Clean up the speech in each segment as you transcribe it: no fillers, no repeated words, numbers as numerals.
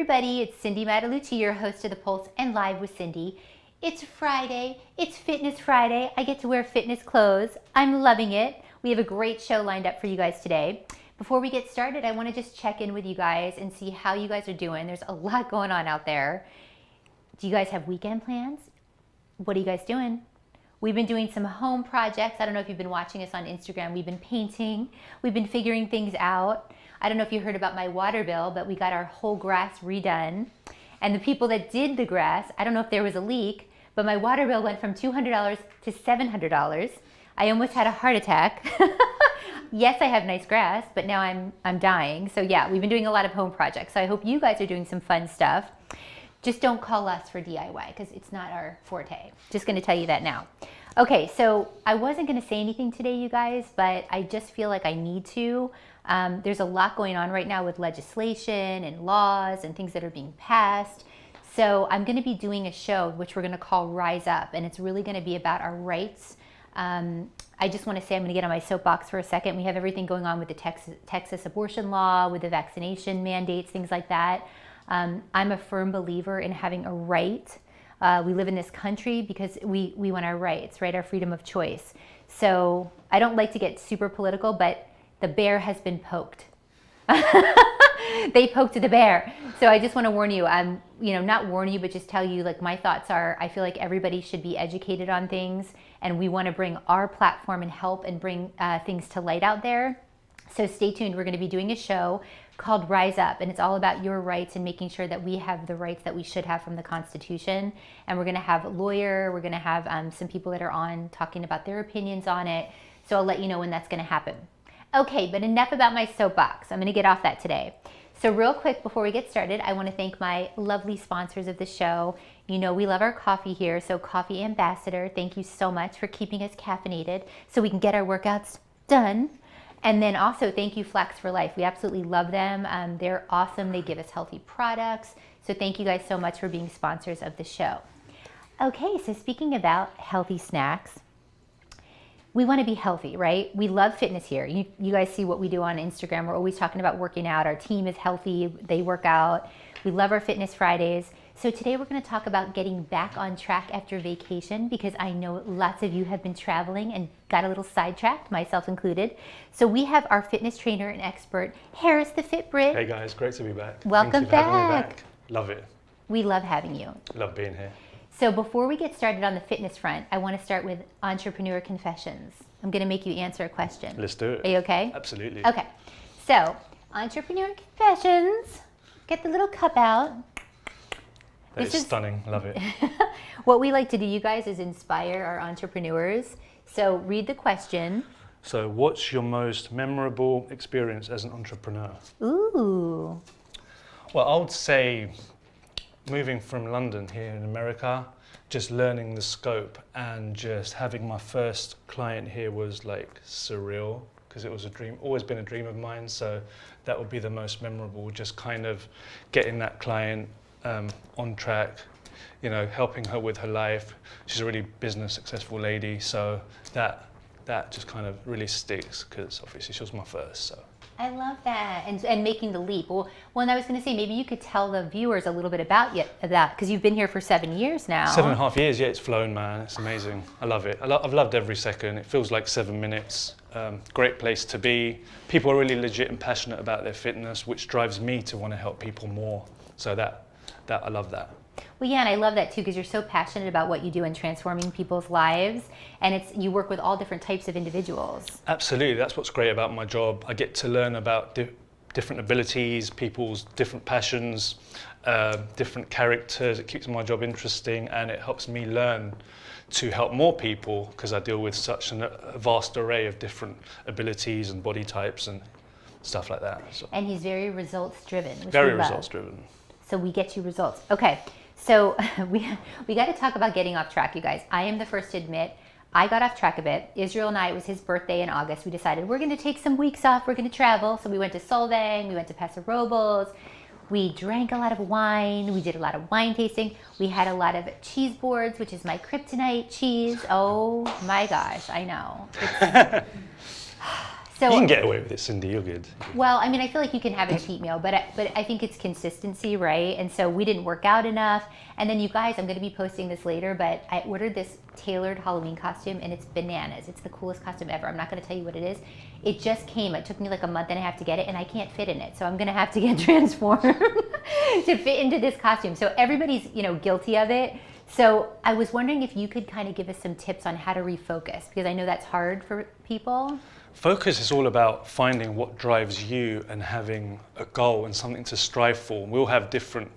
everybody, it's Cindy Matalucci, your host of The Pulse and Live with Cindy. It's Friday, it's Fitness Friday. I get to wear fitness clothes. I'm loving it. We have a great show lined up for you guys today. Before we get started, I want to just check in with you guys and see how you guys are doing. There's a lot going on out there. Do you guys have weekend plans? What are you guys doing? We've been doing some home projects. I don't know if you've been watching us on Instagram. We've been painting. We've been figuring things out. I don't know if you heard about my water bill, but we got our whole grass redone. And the people that did the grass, I don't know if there was a leak, but my water bill went from $200 to $700. I almost had a heart attack. Yes, I have nice grass, but now I'm dying. So yeah, we've been doing a lot of home projects. So I hope you guys are doing some fun stuff. Just don't call us for DIY because it's not our forte. Just gonna tell you that now. Okay, so I wasn't gonna say anything today, you guys, but I just feel like I need to. There's a lot going on right now with legislation and laws and things that are being passed. So I'm gonna be doing a show which we're gonna call Rise Up, and it's really gonna be about our rights. I just wanna say I'm gonna get on my soapbox for a second. We have everything going on with the Texas abortion law, with the vaccination mandates, things like that. I'm a firm believer in having a right. We live in this country because we want our rights, right? Our freedom of choice. So I don't like to get super political, but the bear has been poked. They poked the bear. So I just want to warn you, not warn you, but just tell you, like, my thoughts are, I feel like everybody should be educated on things, and we want to bring our platform and help and bring things to light out there. So stay tuned. We're going to be doing a show called Rise Up, and it's all about your rights and making sure that we have the rights that we should have from the Constitution. And we're going to have a lawyer. We're going to have some people that are on talking about their opinions on it. So I'll let you know when that's going to happen. Okay, but enough about my soapbox. I'm going to get off that today. So real quick, before we get started, I want to thank my lovely sponsors of the show. You know we love our coffee here, so Coffee Ambassador, thank you so much for keeping us caffeinated so we can get our workouts done. And then also thank you Flax for Life. We absolutely love them. They're awesome. They give us healthy products. So thank you guys so much for being sponsors of the show. Okay, so speaking about healthy snacks, we want to be healthy, right? We love fitness here. You guys see what we do on Instagram. We're always talking about working out. Our team is healthy. They work out. We love our Fitness Fridays. So today we're going to talk about getting back on track after vacation, because I know lots of you have been traveling and got a little sidetracked, myself included. So we have our fitness trainer and expert, Harris the Fit Brit. Hey guys, great to be back. Welcome Thank you for having me back. back. Love it. We love having you. Love being here. So before we get started on the fitness front, I want to start with entrepreneur confessions. I'm going to make you answer a question. Let's do it. Are you okay? Absolutely. Okay. So, entrepreneur confessions. Get the little cup out. That is stunning. Love it. What we like to do, you guys, is inspire our entrepreneurs. So read the question. So what's your most memorable experience as an entrepreneur? Ooh. Well, I would say moving from London here in America, just learning the scope and just having my first client here was like surreal, because it was a dream, always been a dream of mine. So that would be the most memorable, just kind of getting that client on track, helping her with her life. She's a really business successful lady, so that just kind of really sticks, because obviously she was my first. So I love that, and making the leap. Well, and I was going to say, maybe you could tell the viewers a little bit about that, because you've been here for 7 years now. 7.5 years, yeah, it's flown, man. It's amazing. I love it. I've loved every second. It feels like 7 minutes. Great place to be. People are really legit and passionate about their fitness, which drives me to want to help people more. So that I love that. Well, yeah, and I love that too, because you're so passionate about what you do in transforming people's lives, and you work with all different types of individuals. Absolutely, that's what's great about my job. I get to learn about different abilities, people's different passions, different characters. It keeps my job interesting, and it helps me learn to help more people, because I deal with such a vast array of different abilities and body types and stuff like that. So. And he's very results driven. Very results driven. So we get you results. Okay, so we got to talk about getting off track, you guys. I am the first to admit I got off track a bit. Israel and I, it was his birthday in August. We decided we're going to take some weeks off. We're going to travel. So we went to Solvang. We went to Paso Robles. We drank a lot of wine. We did a lot of wine tasting. We had a lot of cheese boards, which is my kryptonite cheese. Oh my gosh, I know. So you can get away with it, Cindy. You're good. well, I mean, I feel like you can have a cheat meal, but I think it's consistency, right? And so we didn't work out enough. And then you guys, I'm going to be posting this later, but I ordered this tailored Halloween costume, and it's bananas. It's the coolest costume ever. I'm not going to tell you what it is. It just came. It took me like a month and a half to get it, and I can't fit in it. So I'm going to have to get transformed to fit into this costume. So everybody's, guilty of it. So I was wondering if you could kind of give us some tips on how to refocus, because I know that's hard for people. Focus is all about finding what drives you and having a goal and something to strive for. We all have different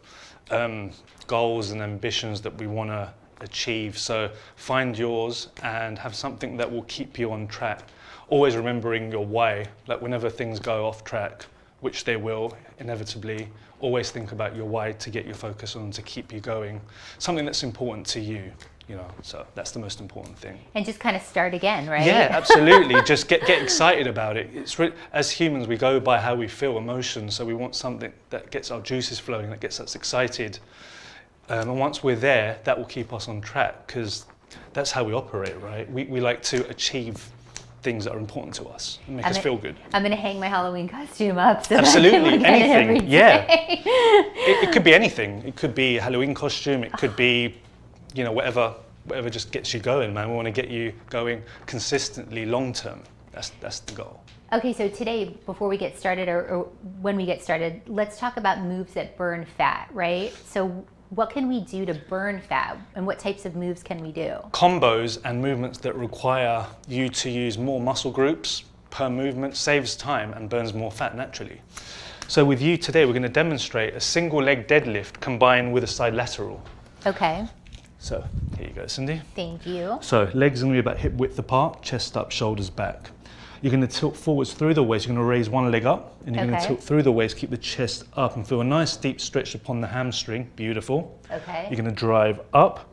goals and ambitions that we want to achieve. So find yours and have something that will keep you on track. Always remembering your why. Like whenever things go off track, which they will inevitably, always think about your why to get your focus on, to keep you going. Something that's important to you. So that's the most important thing. And just kind of start again, right? Yeah, absolutely. Just get excited about it. As humans, we go by how we feel, emotions. So we want something that gets our juices flowing, that gets us excited. And once we're there, that will keep us on track, because that's how we operate, right? We like to achieve things that are important to us and make us feel good. I'm going to hang my Halloween costume up. So Absolutely, that I can look at it every anything. Yeah, day. it could be anything. It could be a Halloween costume. It could be, whatever just gets you going, man. We want to get you going consistently, long term. That's the goal. Okay, so today, before we get started, or when we get started, let's talk about moves that burn fat, right? So what can we do to burn fat, and what types of moves can we do? Combos and movements that require you to use more muscle groups per movement saves time and burns more fat naturally. So with you today, we're going to demonstrate a single leg deadlift combined with a side lateral. Okay. So here you go, Cindy. Thank you. So legs are going to be about hip width apart, chest up, shoulders back. You're going to tilt forwards through the waist. You're going to raise one leg up, and you're going to tilt through the waist, keep the chest up, and feel a nice deep stretch upon the hamstring. Beautiful. Okay. You're going to drive up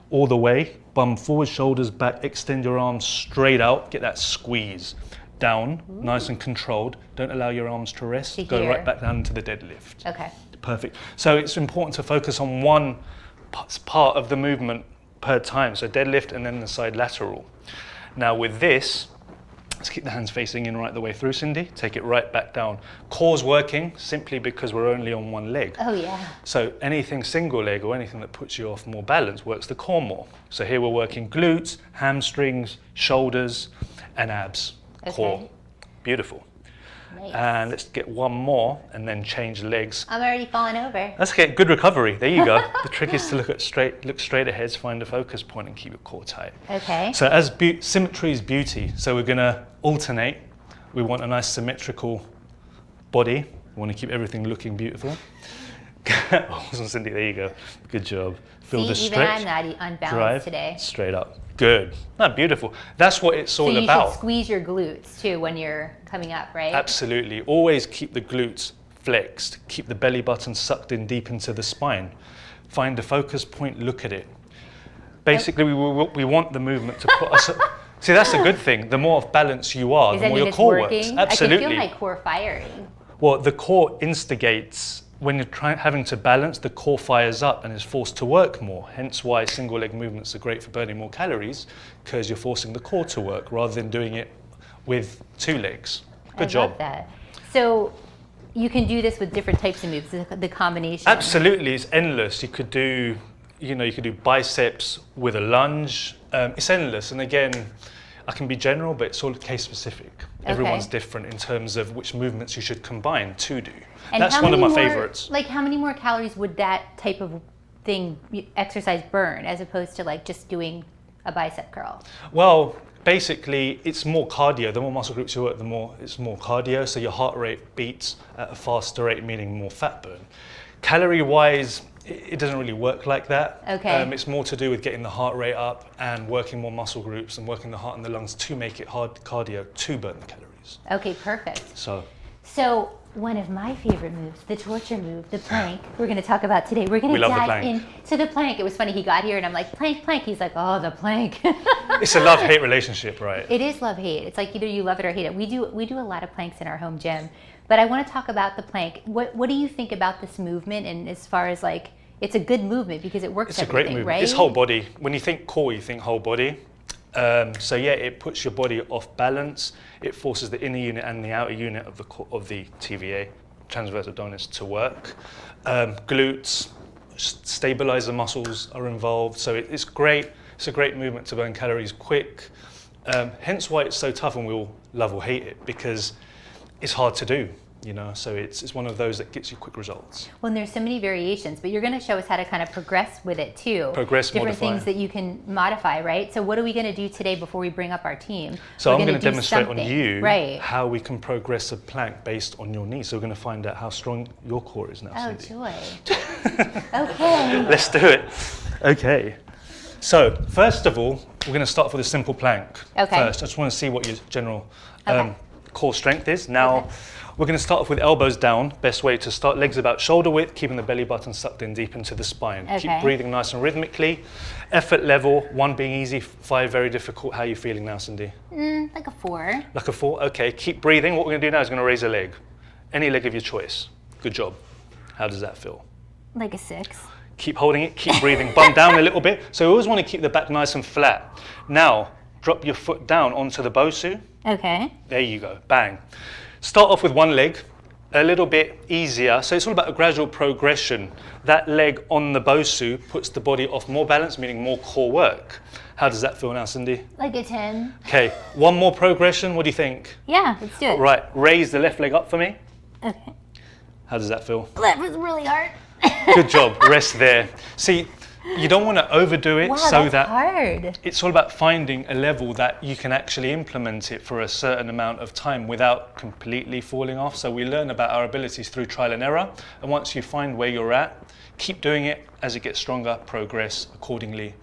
all the way, bum forward, shoulders back, extend your arms straight out, get that squeeze. Down, nice and controlled. Don't allow your arms to rest. Go right back down into the deadlift. Okay. Perfect. So it's important to focus on one part of the movement per time. So deadlift and then the side lateral. Now with this, let's keep the hands facing in right the way through, Cindy. Take it right back down. Core's working simply because we're only on one leg. Oh yeah. So anything single leg or anything that puts you off more balance works the core more. So here we're working glutes, hamstrings, shoulders, and abs. Core. Beautiful. Nice. And let's get one more and then change legs. I'm already falling over. Let's get good recovery. There you go. The trick is to look straight ahead, find a focus point and keep your core tight. Okay. So as symmetry is beauty, so we're going to alternate. We want a nice symmetrical body. We want to keep everything looking beautiful. Awesome, Cindy. There you go. Good job. Feel the stretch. Even I'm not unbalanced Drive today. straight up. Good. Beautiful. That's what it's all So you about. should squeeze your glutes too when you're coming up, right? Absolutely. Always keep the glutes flexed. Keep the belly button sucked in deep into the spine. Find a focus point, look at it. Basically, we want the movement to put us... See, that's a good thing. The more off balance you are, the more your core works. Absolutely. I can feel my core firing. Well, the core instigates... When you're having to balance, the core fires up and is forced to work more. Hence why single leg movements are great for burning more calories, because you're forcing the core to work rather than doing it with two legs. Good job. I love that. So you can do this with different types of moves, the combination. Absolutely, it's endless. You could do, you could do biceps with a lunge. It's endless. And again, I can be general, but it's all case specific. Okay. Everyone's different in terms of which movements you should combine to do. And that's one of my favorites. Like how many more calories would that type of exercise burn as opposed to like just doing a bicep curl? Well, basically it's more cardio. The more muscle groups you work, the more it's more cardio. So your heart rate beats at a faster rate, meaning more fat burn. Calorie wise, it doesn't really work like that. Okay. It's more to do with getting the heart rate up and working more muscle groups and working the heart and the lungs to make it hard cardio to burn the calories. Okay, perfect. So one of my favorite moves, the torture move, the plank, we're going to talk about today. We're going to dive in to the plank. It was funny, he got here and I'm like, plank, plank. He's like, oh, the plank. It's a love-hate relationship, right? It is love-hate. It's like either you love it or hate it. We do a lot of planks in our home gym. But I want to talk about the plank. What do you think about this movement? And as far as like, it's a good movement because it works. It's a great movement. Right? It's whole body. When you think core, you think whole body. So yeah, it puts your body off balance. It forces the inner unit and the outer unit of the TVA, transverse abdominis, to work. Glutes, stabilizer muscles are involved. So it's great. It's a great movement to burn calories quick. Hence why it's so tough, and we all love or hate it, because it's hard to do. So it's one of those that gets you quick results. Well, and there's so many variations, but you're going to show us how to kind of progress with it too. Progress, different modify. things that you can modify, right? So what are we going to do today before we bring up our team? So We're I'm going to do demonstrate something, on you right? how we can progress a plank based on your knees. So we're going to find out how strong your core is now, Oh, Cindy. joy. Okay. Let's do it. Okay. So first of all, we're going to start with a simple plank. Okay. First, I just want to see what your general Okay. core strength is. Now, Okay. we're going to start off with elbows down. Best way to start, legs about shoulder width, keeping the belly button sucked in deep into the spine. Okay. Keep breathing nice and rhythmically. Effort level, 1 being easy, 5 very difficult. How are you feeling now, Cindy? Like a 4. Like a 4? Okay, keep breathing. What we're going to do now is we're going to raise a leg. Any leg of your choice. Good job. How does that feel? Like a 6. Keep holding it, keep breathing. Bum down a little bit. So we always want to keep the back nice and flat. Now, drop your foot down onto the Bosu. Okay. There you go, bang. Start off with one leg, a little bit easier. So it's all about a gradual progression. That leg on the Bosu puts the body off more balance, meaning more core work. How does that feel now, Cindy? Like a 10. Okay, one more progression. What do you think? Yeah, let's do it. Right, raise the left leg up for me. Okay. How does that feel? That was really hard. Good job, rest there. See, you don't want to overdo it, Wow, so that's that hard. it's all about finding a level that you can actually implement it for a certain amount of time without completely falling off. So we learn about our abilities through trial and error. And once you find where you're at, keep doing it. As it gets stronger, progress accordingly.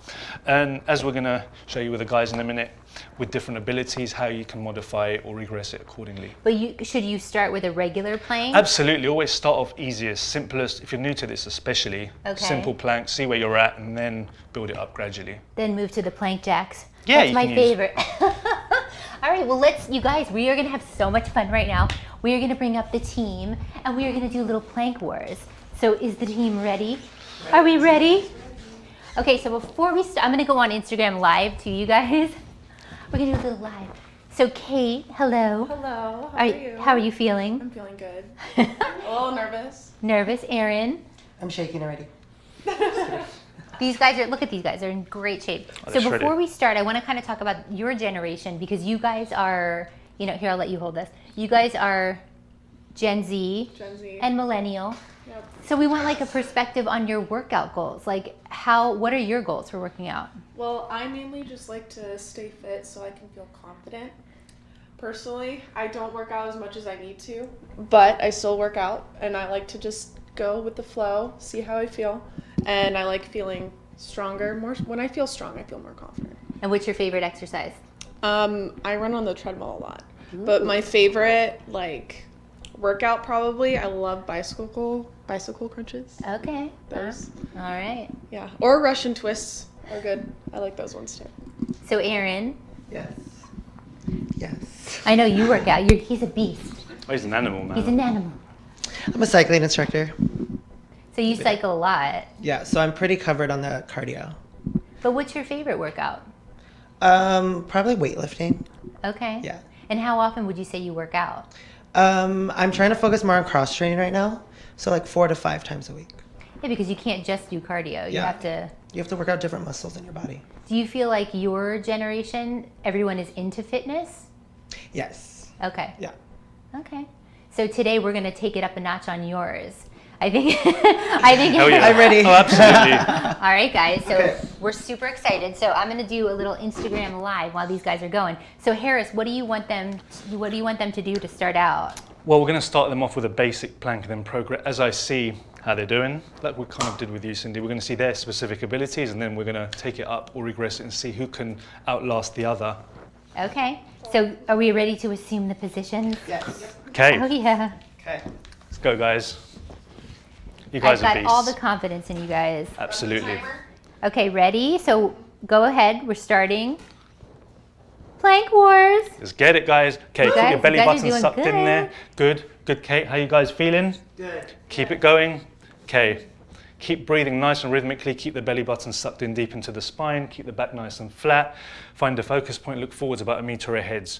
And as we're going to show you with the guys in a minute, with different abilities, how you can modify it or regress it accordingly. But should you start with a regular plank? Absolutely, always start off easiest, simplest. If you're new to this especially, Okay. simple plank, see where you're at, and then build it up gradually. Then move to the plank jacks. Yeah, That's you my can use- favorite. All right, well, you guys, we are gonna have so much fun right now. We are gonna bring up the team, and we are gonna do little plank wars. So is the team ready? Are we ready? Okay, so before we start, I'm gonna go on Instagram Live to you guys. We're gonna do a little live. So Kate, hello. Hello, how are you? How are you feeling? I'm feeling good. A little nervous. Nervous, Aaron? I'm shaking already. These guys are, look at these guys, they're in great shape. Oh, So they're before shredded. we start, I want to kind of talk about your generation, because you guys are, here, I'll let you hold this. You guys are Gen Z Gen Z. and millennial. Yep. So we want like a perspective on your workout goals. Like what are your goals for working out? Well, I mainly just like to stay fit so I can feel confident. Personally, I don't work out as much as I need to, but I still work out, and I like to just go with the flow, see how I feel, and I like feeling stronger. When I feel strong, I feel more confident. And what's your favorite exercise? I run on the treadmill a lot, but my favorite workout probably, I love bicycle crunches. Okay. Those. All right. Yeah, or Russian twists are good. I like those ones too. So Aaron, Yes. Yes. I know you work out. He's a beast. Oh, he's an animal, man. He's an animal. I'm a cycling instructor. So you cycle a lot. Yeah, so I'm pretty covered on the cardio. But what's your favorite workout? Probably weightlifting. Okay. Yeah. And how often would you say you work out? I'm trying to focus more on cross training right now. So like 4 to 5 times a week. Yeah, because you can't just do cardio. You Yeah. have to. You have to work out different muscles in your body. Do you feel like your generation, everyone is into fitness? Yes. Okay. Yeah. Okay. So today we're going to take it up a notch on yours. I think. I think. Hell yeah. I'm ready. Oh, absolutely. All right, guys. So Okay. we're super excited. So I'm going to do a little Instagram live while these guys are going. So Harris, what do you want them to do to start out? Well, we're going to start them off with a basic plank and then progress. As I see how they're doing, like we kind of did with you, Cindy, we're going to see their specific abilities, and then we're going to take it up or regress it and see who can outlast the other. Okay. So are we ready to assume the positions? Yes. Okay, Oh yeah. Okay. let's go, guys. You guys I've are got beasts. all the confidence in you guys. Absolutely. Okay, ready? So go ahead. We're starting. Plank wars. Let's get it, guys. Okay, keep guys- your belly you guys are button doing sucked in there. Good, good, Kate. How you guys feeling? Good. Keep it going. Okay, Keep breathing nice and rhythmically, keep the belly button sucked in deep into the spine, keep the back nice and flat. Find a focus point, look forwards about 1 meter ahead.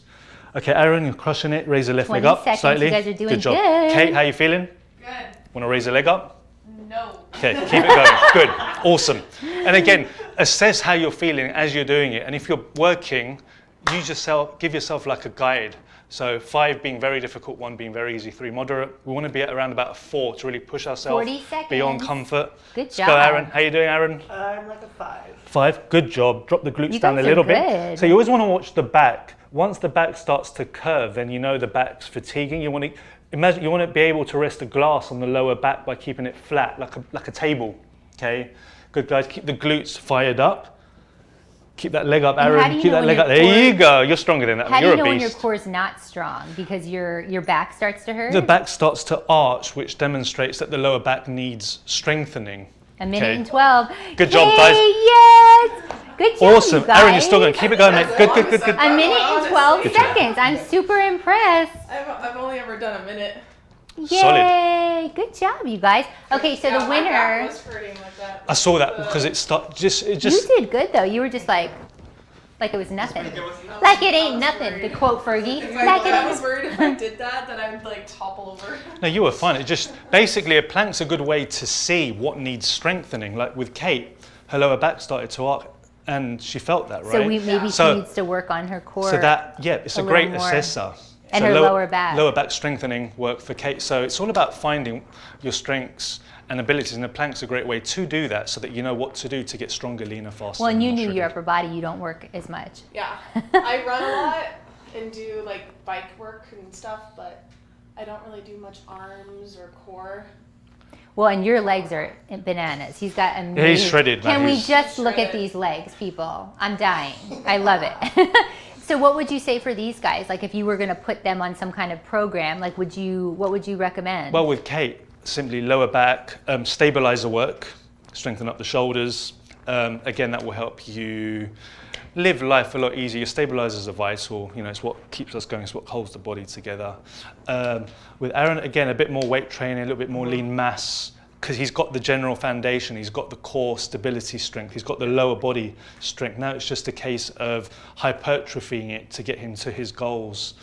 Okay, Aaron, you're crushing it. Raise the left leg up 20 seconds, slightly. you guys are doing good job. good. Kate, how you feeling? Good. Want to raise the leg up? No. Okay, keep it going. Good, awesome. And again, assess how you're feeling as you're doing it. And if you're working, give yourself like a guide. So 5 being very difficult, 1 being very easy, 3 moderate. We want to be at around about a 4 to really push ourselves 40 seconds. beyond comfort. Good Let's job. go, Aaron. How you doing, Aaron? I'm like a 5. 5, good job. Drop the glutes You down a guys are little good. bit. So you always want to watch the back. Once the back starts to curve, then you know the back's fatiguing. You want to be able to rest a glass on the lower back by keeping it flat, like a table. Okay, good guys. Keep the glutes fired up. Keep that leg up, And how do Aaron. you Keep know that when leg your up. There you go. You're stronger than that. How do You're you know a when your beast. core is not strong? Because your back starts to hurt? The back starts to arch, which demonstrates that the lower back needs strengthening. 1 minute Okay. and 12. Good job, guys. Yes! Good job, Awesome. you guys. Aaron, you're still going. Keep it going, mate. Good. 1 minute and 12 Good job. seconds. I'm super impressed. I've only ever done a minute. Yay! Good job, you guys. Okay, so Yeah, the my back winner. was hurting like that. I saw that because it just. You did good though. You were just like it was nothing. Like it ain't nothing. To quote Fergie. Like it I was ain't. worried if I did that I would like topple over. No, you were fine. It just basically a plank's a good way to see what needs strengthening. Like with Kate, her lower back started to arc, and she felt that, right? So maybe she So- needs to work on her core. So that, yeah, it's a a great little more. assessor. And So her lower back. Lower back strengthening work for Kate. So it's all about finding your strengths and abilities, and the plank's a great way to do that, so that you know what to do to get stronger, leaner, faster. Well, and you more knew your shredded. upper body. You don't work as much. Yeah. I run a lot and do like bike work and stuff, but I don't really do much arms or core. Well, and your legs are bananas. He's got amazing. Yeah, he's shredded, man. Can we He's just look at shredded. these legs, people? I'm dying. I love it. So what would you say for these guys? Like if you were going to put them on some kind of program, like what would you recommend? Well, with Kate, simply lower back, stabilizer work, strengthen up the shoulders. Again, that will help you live life a lot easier. Your stabilizers are vital. You know, it's what keeps us going. It's what holds the body together. With Aaron, again, a bit more weight training, a little bit more lean mass, because he's got the general foundation. He's got the core stability strength. He's got the lower body strength. Now it's just a case of hypertrophying it to get him to his goals.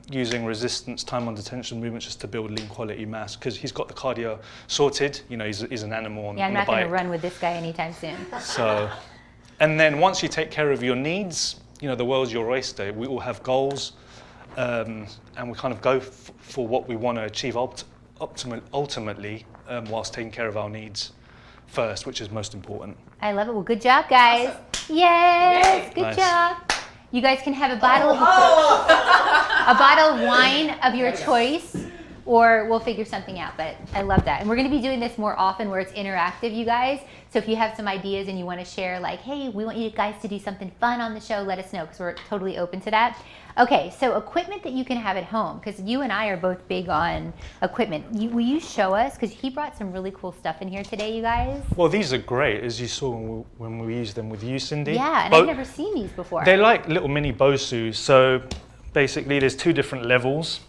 Using resistance, time under tension movements just to build lean quality mass, because he's got the cardio sorted. You know, he's an animal on, yeah, I'm on not the going to bike. run with this guy anytime soon. So, and then once you take care of your needs, you know, the world's your oyster. We all have goals, and we kind of go for what we want to achieve ultimately, whilst taking care of our needs first, which is most important. I love it. Well, good job, guys. Yes, Yay. good Nice. job. You guys can have a bottle of a bottle of wine of your choice, or we'll figure something out. But I love that, and we're going to be doing this more often, where it's interactive, you guys. So if you have some ideas and you want to share, like, hey, we want you guys to do something fun on the show, let us know, because we're totally open to that. Okay, so equipment that you can have at home, because you and I are both big on equipment. Will you show us? Because he brought some really cool stuff in here today, you guys. Well, these are great, as you saw when we used them with you, Cindy. Yeah, and I've never seen these before. They're like little mini Bosus. So basically, there's 2 different levels.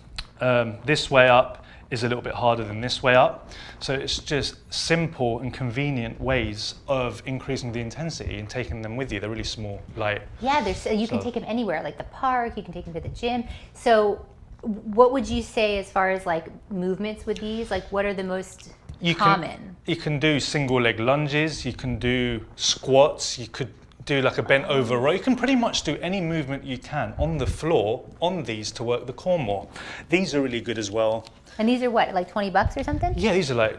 This way up is a little bit harder than this way up. So it's just simple and convenient ways of increasing the intensity and taking them with you. They're really small, light. Yeah, you can take them anywhere, like the park, you can take them to the gym. So what would you say as far as like movements with these? Like what are the most common? You can do single leg lunges, you can do squats, you could do like a bent over row. You can pretty much do any movement you can on the floor on these to work the core more. These are really good as well. And these are what, like $20 or something? Yeah, these are like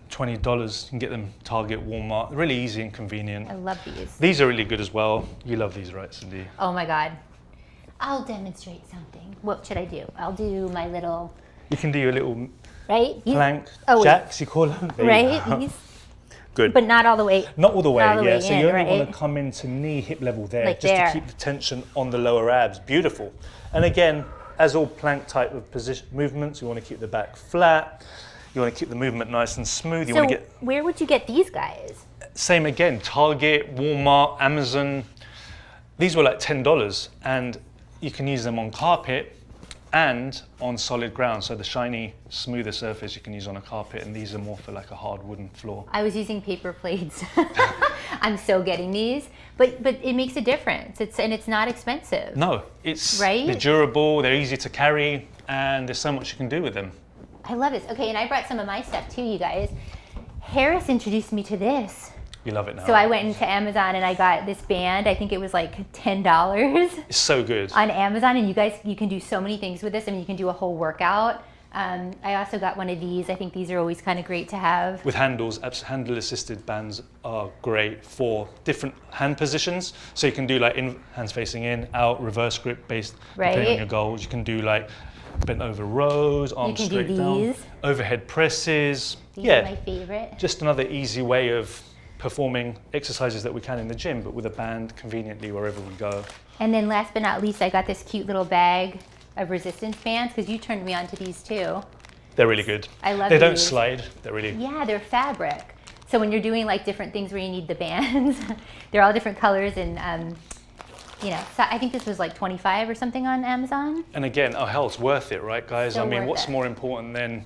$20. You can get them Target, Walmart. Really easy and convenient. I love these. These are really good as well. You love these, right, Cindy? Oh my God. I'll demonstrate something. What should I do? I'll do my little, You can do your little right? plank Oh, wait. jacks, you call them. There you Right? go. These, Good. but not all the way. Not all the way, Not all the yeah. way So in, you only right? want to come into knee, hip level there, Like just there. to keep the tension on the lower abs. Beautiful. And again, as all plank type of position movements, you want to keep the back flat. You want to keep the movement nice and smooth. You So want to get where would you get these guys? same again. Target, Walmart, Amazon. These were like $10, and you can use them on carpet. and on solid ground. So the shiny, smoother surface you can use on a carpet, and these are more for like a hard wooden floor. I was using paper plates. I'm so getting these, but it makes a difference. It's not expensive. No, it's Right? they're durable, they're easy to carry, and there's so much you can do with them. I love this. Okay, and I brought some of my stuff too, you guys. Harris introduced me to this. You love it now. So I went into Amazon and I got this band. I think it was like $10 It's so good. on Amazon, and you guys, you can do so many things with this. I mean, you can do a whole workout. I also got one of these. I think these are always kind of great to have. With handles, handle-assisted bands are great for different hand positions. So you can do like in, hands facing in, out, reverse grip based depending Right. on your goals. You can do like bent over rows, arms can do straight down, these. overhead presses. These yeah, are my favorite. just another easy way of performing exercises that we can in the gym, but with a band conveniently wherever we go. And then last but not least, I got this cute little bag of resistance bands, because you turned me on to these too. They're really good. I love They don't these. slide. They're really Yeah, they're fabric. So when you're doing like different things where you need the bands, they're all different colors, and you know, so I think this was like 25 or something on Amazon. And again, our health's worth it, right, guys? So I mean, worth what's it. more important than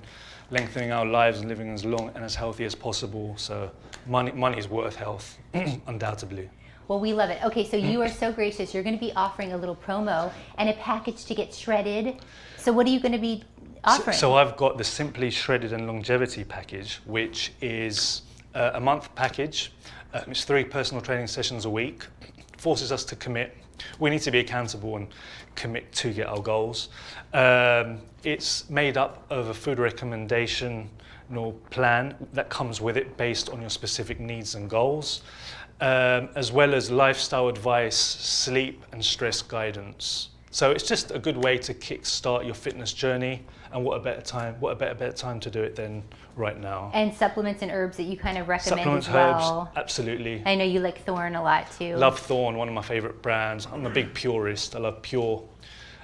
lengthening our lives and living as long and as healthy as possible? So money is worth health, undoubtedly. Well, we love it. Okay, so you are so gracious. You're going to be offering a little promo and a package to get shredded. So what are you going to be offering? So I've got the Simply Shredded and Longevity package, which is a month package. It's 3 personal training sessions a week. Forces us to commit. We need to be accountable and commit to get our goals. It's made up of a food recommendation plan that comes with it based on your specific needs and goals, as well as lifestyle advice, sleep and stress guidance. So it's just a good way to kickstart your fitness journey, and what a better time to do it than right now. And supplements and herbs that you kind of recommend Supplements, as well. herbs, absolutely. I know you like Thorn a lot too. Love Thorn, one of my favorite brands. I'm a big purist. I love pure.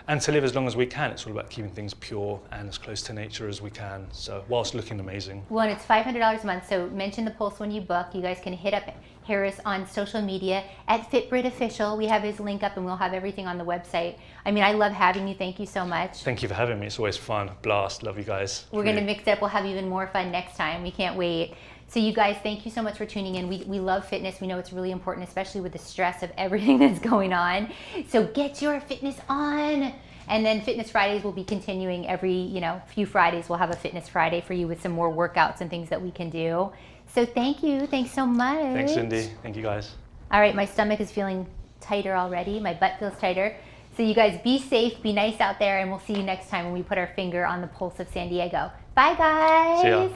And to live as long as we can, it's all about keeping things pure and as close to nature as we can. So whilst looking amazing. Well, and it's $500 a month, so mention the Pulse when you book. You guys can hit up Harris on social media at Fit Brit Official. We have his link up, and we'll have everything on the website. I mean, I love having you. Thank you so much. Thank you for having me. It's always fun. Blast. Love you guys. We're going to mix it up. We'll have even more fun next time. We can't wait. So you guys, thank you so much for tuning in. We love fitness. We know it's really important, especially with the stress of everything that's going on. So get your fitness on. And then Fitness Fridays will be continuing every, few Fridays. We'll have a Fitness Friday for you with some more workouts and things that we can do. So thank you. Thanks so much. Thanks, Cindy. Thank you, guys. All right, my stomach is feeling tighter already. My butt feels tighter. So you guys be safe, be nice out there, and we'll see you next time when we put our finger on the pulse of San Diego. Bye, guys. See ya.